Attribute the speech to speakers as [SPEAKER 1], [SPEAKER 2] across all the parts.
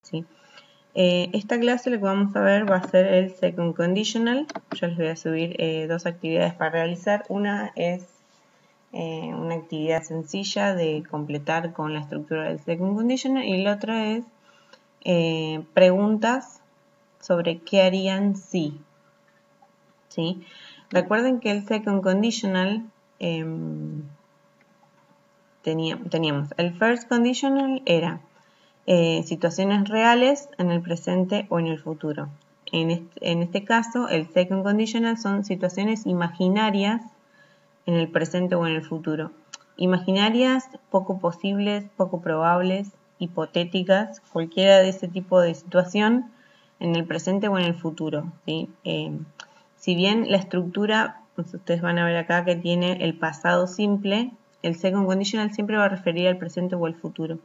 [SPEAKER 1] ¿sí? Esta clase lo que vamos a ver va a ser el second conditional. Yo les voy a subir dos actividades para realizar. Una es una actividad sencilla de completar con la estructura del second conditional y la otra es preguntas sobre qué harían si. ¿Sí? Recuerden que el second conditional teníamos el first conditional era situaciones reales en el presente o en el futuro. En este caso, el second conditional son situaciones imaginarias en el presente o en el futuro. Imaginarias, poco posibles, poco probables, hipotéticas, cualquiera de ese tipo de situación en el presente o en el futuro, ¿sí? Si bien la estructura, pues ustedes van a ver acá que tiene el pasado simple, el second conditional siempre va a referir al presente o al futuro.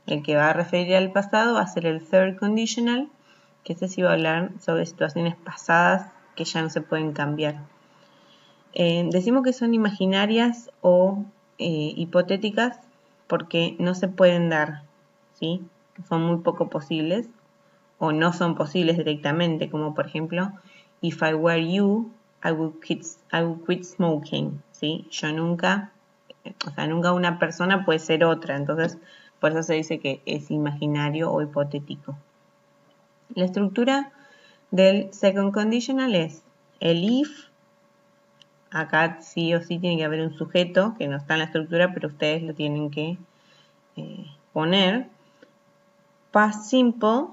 [SPEAKER 1] El que va a referir al pasado va a ser el third conditional, que ese sí va a hablar sobre situaciones pasadas que ya no se pueden cambiar. Decimos que son imaginarias o hipotéticas porque no se pueden dar, ¿sí? Son muy poco posibles o no son posibles directamente, como por ejemplo, if I were you, I would quit smoking, ¿sí? Nunca una persona puede ser otra, entonces por eso se dice que es imaginario o hipotético. La estructura del second conditional es el if. Acá sí o sí tiene que haber un sujeto que no está en la estructura, pero ustedes lo tienen que poner. Past simple,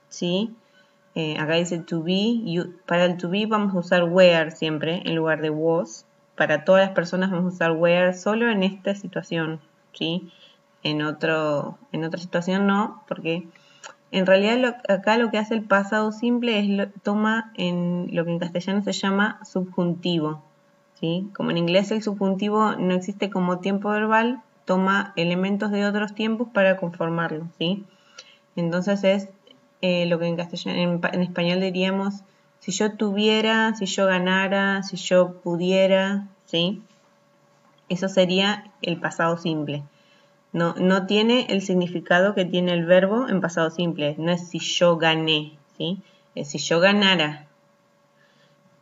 [SPEAKER 1] ¿sí? Acá dice to be. Para el to be vamos a usar were siempre en lugar de was. Para todas las personas vamos a usar were solo en esta situación, ¿sí? En otra situación no, porque en realidad acá lo que hace el pasado simple es toma en lo que en castellano se llama subjuntivo. ¿Sí? Como en inglés el subjuntivo no existe como tiempo verbal, toma elementos de otros tiempos para conformarlo, ¿sí? Entonces es lo que en castellano, en español diríamos si yo tuviera, si yo ganara, si yo pudiera, ¿sí? Eso sería el pasado simple. No tiene el significado que tiene el verbo en pasado simple. No es si yo gané, ¿sí? Es si yo ganara.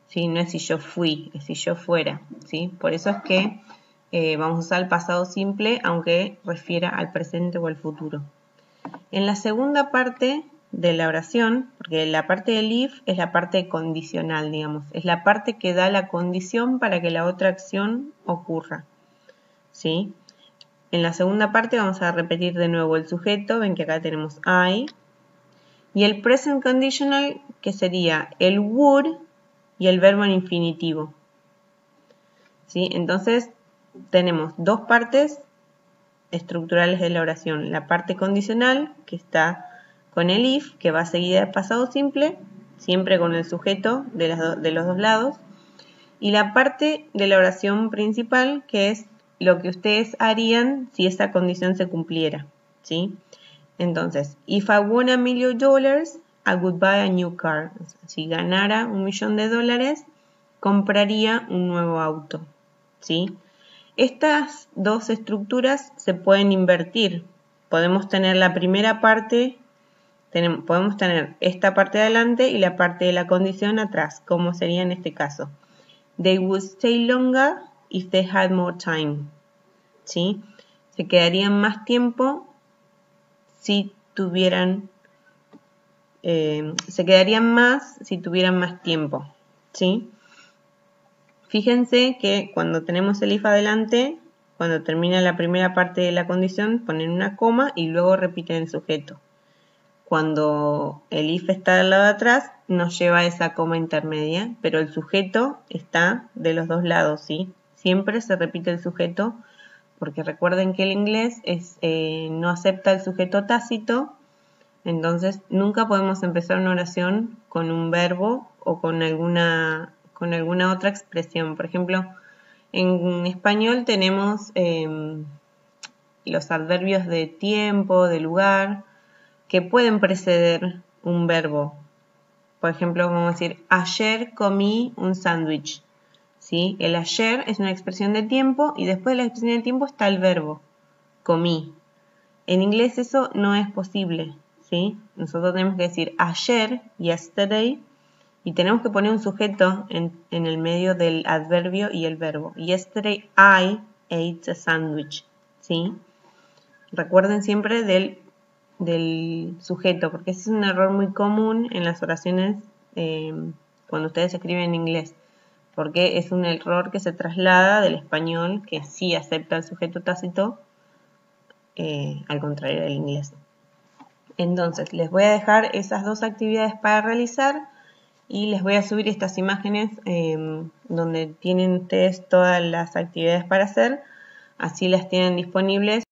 [SPEAKER 1] ¿Sí? No es si yo fui, es si yo fuera, ¿sí? Por eso es que vamos a usar el pasado simple, aunque refiera al presente o al futuro. En la segunda parte de la oración, porque la parte del if es la parte condicional, digamos, es la parte que da la condición para que la otra acción ocurra, ¿sí? En la segunda parte vamos a repetir de nuevo el sujeto, ven que acá tenemos I, y el present conditional, que sería el would, y el verbo en infinitivo. ¿Sí? Entonces, tenemos dos partes estructurales de la oración. La parte condicional, que está con el if, que va seguida del pasado simple, siempre con el sujeto de los dos lados. Y la parte de la oración principal, que es lo que ustedes harían si esa condición se cumpliera. ¿Sí? Entonces, if I won $1 million, I would buy a new car. O sea, si ganara $1.000.000, compraría un nuevo auto, ¿sí? Estas dos estructuras se pueden invertir. Podemos tener la primera parte, podemos tener esta parte de adelante y la parte de la condición atrás, como sería en este caso. They would stay longer if they had more time, ¿sí? Se quedarían más tiempo si tuvieran, se quedarían más si tuvieran más tiempo, ¿sí? Fíjense que cuando tenemos el if adelante, cuando termina la primera parte de la condición, ponen una coma y luego repiten el sujeto. Cuando el if está del lado de atrás, nos lleva a esa coma intermedia, pero el sujeto está de los dos lados, ¿sí? Siempre se repite el sujeto, porque recuerden que el inglés no acepta el sujeto tácito, entonces nunca podemos empezar una oración con un verbo o con alguna otra expresión. Por ejemplo, en español tenemos los adverbios de tiempo, de lugar, que pueden preceder un verbo. Por ejemplo, vamos a decir, ayer comí un sándwich. ¿Sí? El ayer es una expresión de tiempo y después de la expresión de tiempo está el verbo, comí. En inglés eso no es posible, ¿sí? Nosotros tenemos que decir ayer, yesterday, y tenemos que poner un sujeto en el medio del adverbio y el verbo. Yesterday I ate a sandwich, ¿sí? Recuerden siempre del sujeto, porque ese es un error muy común en las oraciones cuando ustedes escriben en inglés, porque es un error que se traslada del español, que sí acepta el sujeto tácito, al contrario del inglés. Entonces, les voy a dejar esas dos actividades para realizar y les voy a subir estas imágenes donde tienen ustedes todas las actividades para hacer, así las tienen disponibles.